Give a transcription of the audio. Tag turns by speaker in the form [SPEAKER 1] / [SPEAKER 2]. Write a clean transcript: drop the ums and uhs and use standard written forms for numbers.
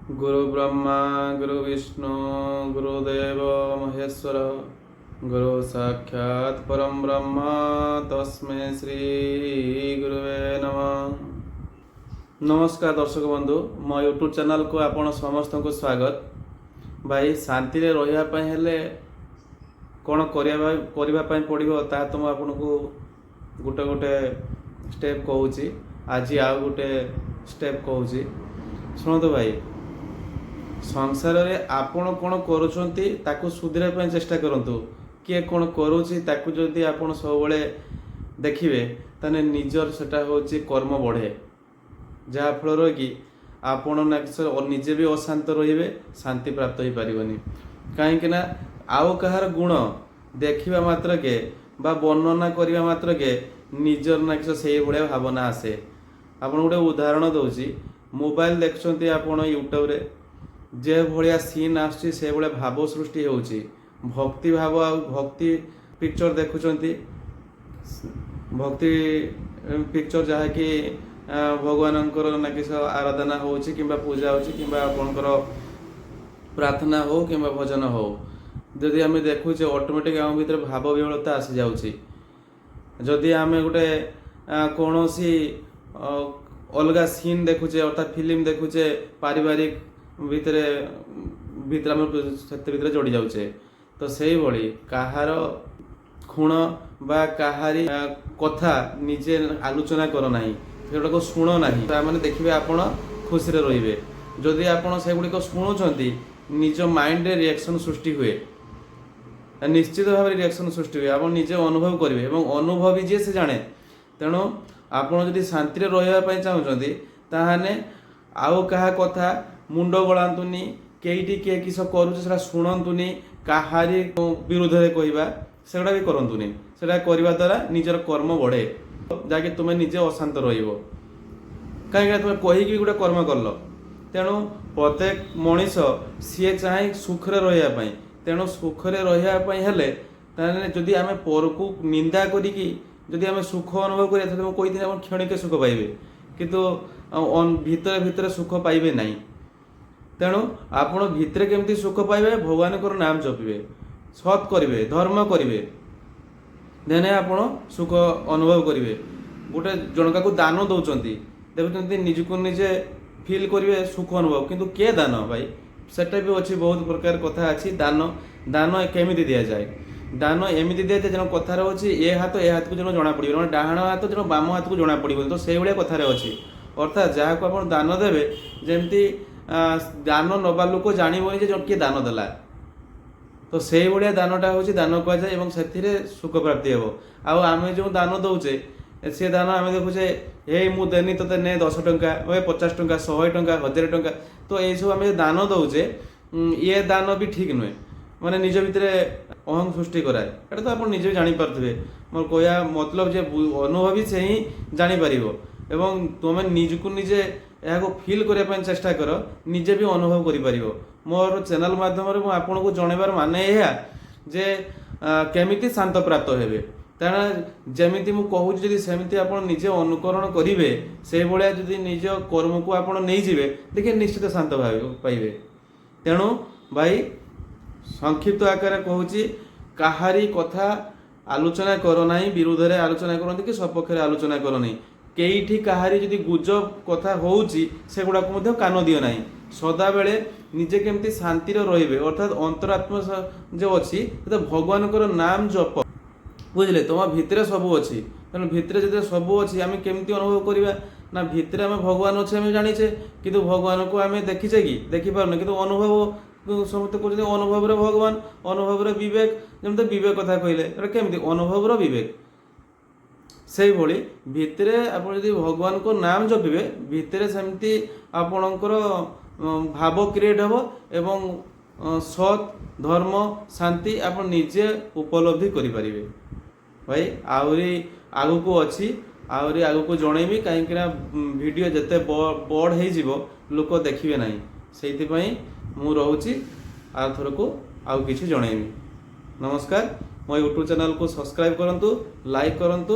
[SPEAKER 1] गुरु ब्रह्मा गुरु विष्णु गुरुदेव महेश्वर गुरु साक्षात् परम ब्रह्म तस्मै श्री गुरुवे नमः। नमस्कार दर्शक बंधु, मो यूट्यूब चैनल को आपण समस्त को स्वागत। भाई शांति रे रहिया पय हेले कोन करिया पड़ो ता तो मुझे आपको गोटे गोटे स्टेप कहूँ। आज आउ गोटे स्टेप कहूँ, शुणु भाई। संसार रे आपण कौन करूँ सुधीर चेष्टा करूँ। किए कौन करुँची जदि आपण सब देखिए ताने निजर सेटा होची कर्म बढ़े, जहाँ फल कि आपण निजे भी अशांत रे शांति प्राप्त हो पारनी। कहीं आउ कहार गुण देखा मात्र के बा वर्णना करने मात्र के निजर ना से भाया भावना आसे। आपन गोटे उदाहरण दूसरी, मोबाइल देखते आपण यूट्यूब रे जे भाया सीन आसुची से भाया भाव सृष्टि होची। भक्ति भाव आ भक्ति पिक्चर देखुंती, भक्ति पिक्चर जहाँ कि भगवान ना कि आराधना होची किंबा पूजा होची किंबा आपणकर प्रार्थना हो किंबा भजन हो, जदि आम देखुचे ऑटोमेटिक आम भीतर भाव विहलता आसी जाउची। जदि आम गोटे कौन सी अलग सीन देखुचे अर्थात फिल्म देखुचे पारिवारिक भितर भीतर जोड़ी जाऊे, तो से भली कहार खुण बा कहारी कथा निजे आलोचना कर ना, सेगुड़ा को शुण ना। मैंने देखिए आपण खुशी रे। जदि आपण से गुड़िक शुणुंट निज माइंड रे रिएक्शन सृष्टि हुए, निश्चित भाव रिएक्शन सृष्टि हुए। आप निजे अनुभव करेंगे और अनुभवी जी से जाने। तेणु आपड़ जदि शांति रही चाहते ताहने आउ क्या कथा मुंड गलातुनि, कईटी किए किस करा शुणुनि, कहारी विरोध में कहवा सेगुड़ा भी करतुनि। से करने द्वारा निजर कर्म बढ़े, जहाँकि तुम्हें निजे अशांत रही तुम कहीकि गोटे कर्म कल। तेणु प्रत्येक मनीष सी चाहे सुखरे रही, तेणु सुखरे रही जदि आम पर को निंदा करी जदि आम सुख अनुभव करें कही आप क्षणिक सुख पाइबे, किंतु भितर भितर सुख पाइबे नहीं। तेणु आपण भितर केमती सुख पाइबे, भगवान को नाम जपिबे, सत् करेंगे, धर्म करेंगे, देने आपण सुख अनुभव करेंगे। गोटे जनका को दान दौरान देखुं निजको निजे फील करेंगे सुख अनुभव, किंतु किए दान भाई सेटा भी अच्छी बहुत प्रकार कथा अच्छी। दान दान केमी दि जाए, दान एमती दिए जाए जन कथार अच्छी ए हाथ को जन जना पड़े, डाण हाथ जन बाम हाथ को जना पड़े, तो से भाया कथार अच्छी। अर्थात जहाँ को आप दान देवे जमती दान नवा लोक जानवनी जो किए दान देला, तो से भाया दानटा हूँ दान कहुए से सुख प्राप्ति हे। आम जो दान दौचे सी दान आम देखुचे हे मु देनी ते ने 10 टंका 50 टंका 100 टंका 1000 टंका, तो ये सब आम दान दौचे ये दान भी ठीक नुहे। माने निज भितर अहं सृष्टि कराए, ये तो आप निजे जानी पारे। मोर कहया मतलब जे अनुभवी से ही जापर एवं तुम निजको निजे यहाँ फिल करने चेष्टा कर, निजे भी अनुभव कर। मोर चैनल माध्यम आपन को जनइबार माने यह जे केमिति शांत प्राप्त हेबे। तेना जमीती मु कहूँ जदि सेमती आप निजे अनुकरण करेंगे, से भाया जदि निज कर्म को आप नहीं जाए देखिए निश्चित शांत पाइबे। तेणु भाई संक्षिप्त आकार कहूँ, कहारी कथा आलोचना कर ना, विरोध में आलोचना करते कि सपक्ष आलोचना कर ना। कईठी कहारी जदि गुजब कथा होउची सेगुड़ा को कान दियो ना। सदा बेले निजे केमती शांति रे, अर्थात अंतरात्मा जो अच्छी तो भगवान को नाम जप, बुझे तुम भितर सबू अच्छी। तेणु भितर जो सबू अच्छी आम केमती अनुभव करवा ना, भितर आम भगवान अच्छे आम जाचे, किंतु भगवान को आम देखीचे कि देखिपार, किंतु अनुभव समस्त कहते अनुभव रे भगवान, अनुभव रे विवेक। जमते विवेक कथा कहले केमती अनुभव रे विवेक, से भली भितरे आप जदि भगवान को नाम जपिबे भितरे सेमती आपणकर भाव क्रिएट हम एवं सत् धर्म शांति आप निजे उपलब्धि करें। भाई आहरी आगु को अच्छी, आहरी आगु को जनइबी, कहीं वीडियो जिते बड़ हो लोक देखिए ना, से मु रोची आ थर को आउ किसी जनइबी। नमस्कार, मो यूट्यूब चैनल को सब्सक्राइब करंतु, लाइक करंतु,